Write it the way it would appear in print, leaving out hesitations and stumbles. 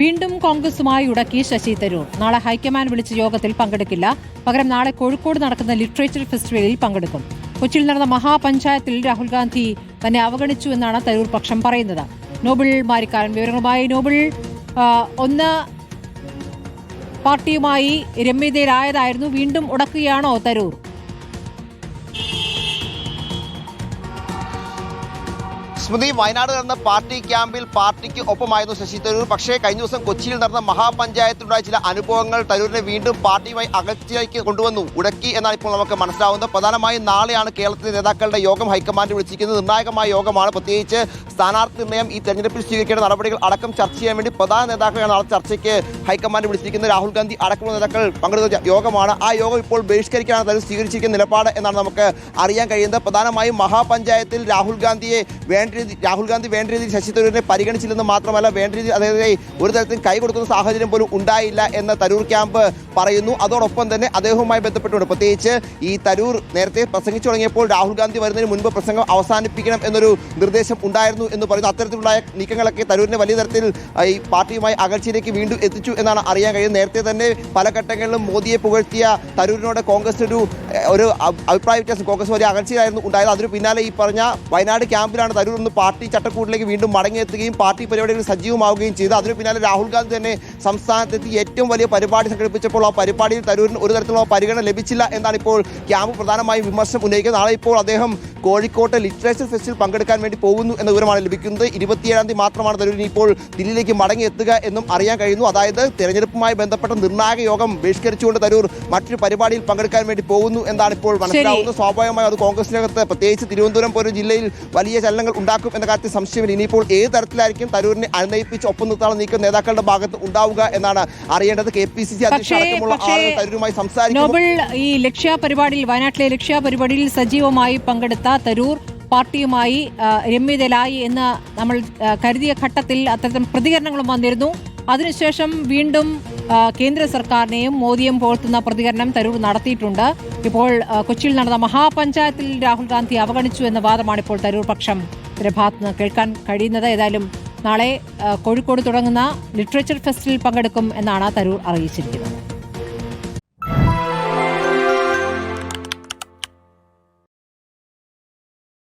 വീണ്ടും കോൺഗ്രസുമായി ഉടക്കി ശശി തരൂർ. നാളെ ഹൈക്കമാൻഡ് വിളിച്ച യോഗത്തിൽ പങ്കെടുക്കില്ല. പകരം നാളെ കോഴിക്കോട് നടക്കുന്ന ലിറ്ററേച്ചർ ഫെസ്റ്റിവലിൽ പങ്കെടുക്കും. കൊച്ചിയിൽ നടന്ന മഹാപഞ്ചായത്തിൽ രാഹുൽ ഗാന്ധി തന്നെ അവഗണിച്ചു എന്നാണ് തരൂർ പക്ഷം പറയുന്നത്. നോബിൾ മാരിക്കാരൻ വിവരങ്ങളുമായി. നോബിൾ, ഒന്ന് പാർട്ടിയുമായി രമ്യതയിലായതായിരുന്നു, വീണ്ടും ഉടക്കുകയാണോ തരൂർ? സ്മൃതി, വയനാട് നടന്ന പാർട്ടി ക്യാമ്പിൽ പാർട്ടിക്ക് ഒപ്പമായിരുന്നു ശശി തരൂർ. പക്ഷേ കഴിഞ്ഞ ദിവസം കൊച്ചിയിൽ നടന്ന മഹാപഞ്ചായത്തിലുണ്ടായ ചില അനുഭവങ്ങൾ തരൂരിനെ വീണ്ടും പാർട്ടിയുമായി അകൽച്ചയിലേക്ക് കൊണ്ടുവന്നു, ഉടക്കി എന്നാണ് ഇപ്പോൾ നമുക്ക് മനസ്സിലാവുന്നത്. പ്രധാനമായും നാളെയാണ് കേരളത്തിലെ നേതാക്കളുടെ യോഗം ഹൈക്കമാൻഡ് വിളിച്ചിരിക്കുന്നത്. നിർണായകമായ യോഗമാണ്. പ്രത്യേകിച്ച് സ്ഥാനാർത്ഥി നിർണ്ണയം, ഈ തെരഞ്ഞെടുപ്പിൽ സ്വീകരിക്കേണ്ട നടപടികൾ അടക്കം ചർച്ച ചെയ്യാൻ വേണ്ടി പ്രധാന നേതാക്കളാണ് നാളെ ചർച്ചയ്ക്ക് ഹൈക്കമാൻഡ് വിളിച്ചിരിക്കുന്നത്. രാഹുൽ ഗാന്ധി അടക്കമുള്ള നേതാക്കൾ പങ്കെടുത്ത യോഗമാണ്. ആ യോഗം ഇപ്പോൾ ബഹിഷ്കരിക്കാനാണ് തരൂർ സ്വീകരിച്ചിരിക്കുന്ന നിലപാട് എന്നാണ് നമുക്ക് അറിയാൻ കഴിയുന്നത്. പ്രധാനമായും മഹാപഞ്ചായത്തിൽ രാഹുൽ ഗാന്ധി വേണ്ട രീതിയിൽ ശശി തരൂരിനെ പരിഗണിച്ചില്ലെന്ന് മാത്രമല്ല, വേണ്ട രീതിയിൽ അതായത് ഒരു തരത്തിൽ കൈ കൊടുക്കുന്ന സാഹചര്യം പോലും ഉണ്ടായില്ല എന്ന് തരൂർ ക്യാമ്പ് പറയുന്നു. അതോടൊപ്പം തന്നെ അദ്ദേഹവുമായി ബന്ധപ്പെട്ടുകൊണ്ട് പ്രത്യേകിച്ച് ഈ തരൂർ നേരത്തെ പ്രസംഗിച്ചു തുടങ്ങിയപ്പോൾ രാഹുൽ ഗാന്ധി വരുന്നതിന് മുൻപ് പ്രസംഗം അവസാനിപ്പിക്കണം എന്നൊരു നിർദ്ദേശം ഉണ്ടായിരുന്നു എന്ന് പറയുന്നു. അത്തരത്തിലുള്ള നീക്കങ്ങളൊക്കെ തരൂരിനെ വലിയ തരത്തിൽ ഈ പാർട്ടിയുമായി അകൽച്ചയിലേക്ക് വീണ്ടും എത്തിച്ചു എന്നാണ് അറിയാൻ കഴിയുന്നത്. നേരത്തെ തന്നെ പല ഘട്ടങ്ങളിലും മോദിയെ പുകഴ്ത്തിയ തരൂരിനോട് കോൺഗ്രസ് ഒരു അഭിപ്രായ വ്യത്യാസം, കോൺഗ്രസ് വലിയ അകൽച്ചയായിരുന്നു ഉണ്ടായത്. അതിന് പിന്നാലെ ഈ പറഞ്ഞ വയനാട് ക്യാമ്പിലാണ് തരൂർ ഒന്ന് പാർട്ടി ചട്ടക്കൂട്ടിലേക്ക് വീണ്ടും മടങ്ങിയെത്തുകയും പാർട്ടി പരിപാടികൾ സജീവമാവുകയും ചെയ്തു. അതിന് പിന്നാലെ രാഹുൽ ഗാന്ധി തന്നെ സംസ്ഥാനത്തെത്തി ഏറ്റവും വലിയ പരിപാടി സംഘടിപ്പിച്ചപ്പോൾ ആ പരിപാടിയിൽ തരൂരിന് ഒരു തരത്തിലുള്ള പരിഗണന ലഭിച്ചില്ല എന്നാണ് ഇപ്പോൾ ക്യാമ്പ് പ്രധാനമായും വിമർശനം ഉന്നയിക്കുന്നത്. നാളെ ഇപ്പോൾ അദ്ദേഹം കോഴിക്കോട്ടെ ലിറ്ററേച്ചർ ഫെസ്റ്റിൽ പങ്കെടുക്കാൻ വേണ്ടി പോകുന്നു എന്ന വിവരമാണ് ലഭിക്കുന്നത്. 27-ാം തീയതി മാത്രമാണ് തരൂരിന് ഇപ്പോൾ ദില്ലിയിലേക്ക് മടങ്ങിയെത്തുക എന്നും അറിയാൻ കഴിയുന്നു. അതായത് തെരഞ്ഞെടുപ്പുമായി ബന്ധപ്പെട്ട നിർണായക യോഗം ബഹിഷ്കരിച്ചുകൊണ്ട് തരൂർ മറ്റൊരു പരിപാടിയിൽ പങ്കെടുക്കാൻ വേണ്ടി പോകുന്നു എന്നാണ് ഇപ്പോൾ മനസ്സിലാവുന്നത്. സ്വാഭാവികമായും അത് കോൺഗ്രസിനകത്ത് പ്രത്യേകിച്ച് തിരുവനന്തപുരം പോലെ ജില്ലയിൽ വലിയ ചലനങ്ങൾ ഉണ്ടാക്കും എന്ന കാര്യത്തിൽ സംശയമില്ല. ഇനിയിപ്പോൾ ഏത് തരത്തിലായിരിക്കും തരൂരിനെ അനുനയിപ്പിച്ച് ഒപ്പം നിർത്താനുള്ള നീക്കം നേതാക്കളുടെ ഭാഗത്ത് ഉണ്ടാവുക എന്നാണ് അറിയേണ്ടത്. KPCC അധ്യക്ഷനുള്ള ആളുകൾ തരൂരുമായി സംസാരിക്കും. ഈ ലക്ഷ്യ പരിപാടിയിൽ, വയനാട്ടിലെ ലക്ഷ്യ പരിപാടിയിൽ സജീവമായി പങ്കെടുത്ത തരൂർ പാർട്ടിയുമായി രമ്യതയിലായി എന്ന് നമ്മൾ കരുതിയ ഘട്ടത്തിൽ അത്തരം പ്രതികരണങ്ങളും വന്നിരുന്നു. അതിനുശേഷം വീണ്ടും കേന്ദ്ര സർക്കാരിനെയും മോദിയും പോഴ്ത്തുന്ന പ്രതികരണം തരൂർ നടത്തിയിട്ടുണ്ട്. ഇപ്പോൾ കൊച്ചിയിൽ നടന്ന മഹാപഞ്ചായത്തിൽ രാഹുൽ ഗാന്ധി അവഗണിച്ചു എന്ന വാദമാണ് ഇപ്പോൾ തരൂർ പക്ഷം ഭാഗത്ത് നിന്ന് കേൾക്കാൻ കഴിയുന്നത്. ഏതായാലും നാളെ കോഴിക്കോട് തുടങ്ങുന്ന ലിറ്ററേച്ചർ ഫെസ്റ്റിൽ പങ്കെടുക്കും എന്നാണ് തരൂർ അറിയിച്ചിരിക്കുന്നത്.